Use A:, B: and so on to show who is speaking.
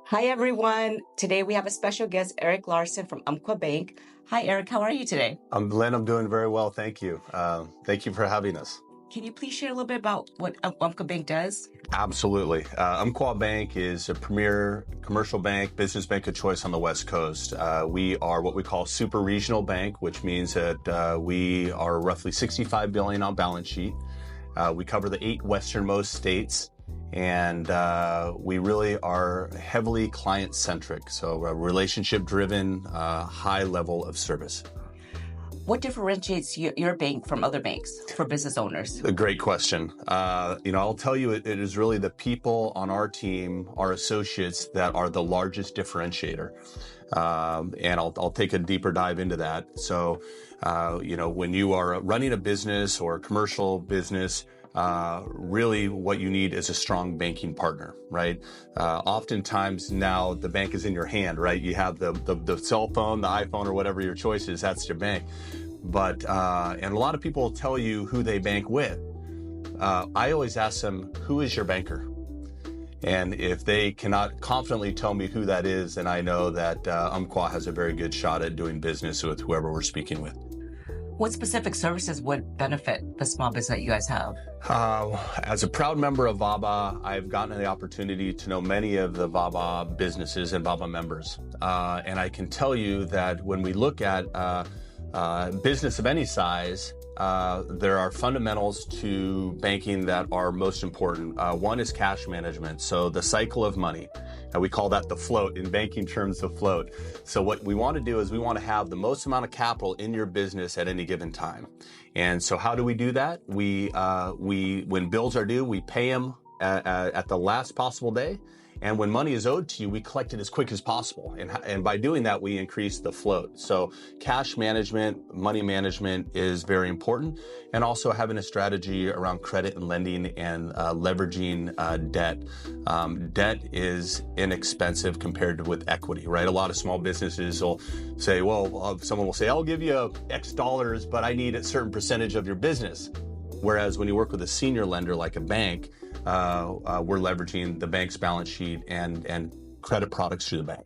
A: Hi, everyone. Today we have a special guest, Erik Larsen from Umpqua Bank. Hi, Erik. How are you today?
B: Lynn, I'm doing very well. Thank you. Thank you for having us.
A: Can you please share a little bit about what Umpqua Bank does?
B: Absolutely. Umpqua Bank is a premier commercial bank, business bank of choice on the West Coast. We are what we call super regional bank, which means that we are roughly $65 billion on balance sheet. We cover the 8 westernmost states, and we really are heavily client-centric, so a relationship-driven, high level of service.
A: What differentiates your bank from other banks for business owners?
B: A great question. I'll tell you, it is really the people on our team, our associates, that are the largest differentiator. And I'll take a deeper dive into that. So, when you are running a business or a commercial business, really what you need is a strong banking partner, right? Oftentimes now the bank is in your hand, right? You have the cell phone, the iPhone, or whatever your choice is, that's your bank. But, and a lot of people tell you who they bank with. I always ask them, who is your banker? And if they cannot confidently tell me who that is, then I know that Umpqua has a very good shot at doing business with whoever we're speaking with.
A: What specific services would benefit the small business that you guys have?
B: As a proud member of VABA, I've gotten the opportunity to know many of the VABA businesses and VABA members. And I can tell you that when we look at business of any size, there are fundamentals to banking that are most important. One is cash management, so the cycle of money. And we call that the float, in banking terms, the float. So what we want to do is we want to have the most amount of capital in your business at any given time. And so how do we do that? We when bills are due, we pay them at the last possible day. And when money is owed to you, we collect it as quick as possible. And by doing that, we increase the float. So cash management, money management is very important. And also having a strategy around credit and lending and leveraging debt. Debt is inexpensive compared to with equity, right? A lot of small businesses will say, well, someone will say, I'll give you X dollars, but I need a certain percentage of your business. Whereas when you work with a senior lender like a bank, we're leveraging the bank's balance sheet and credit products through the bank.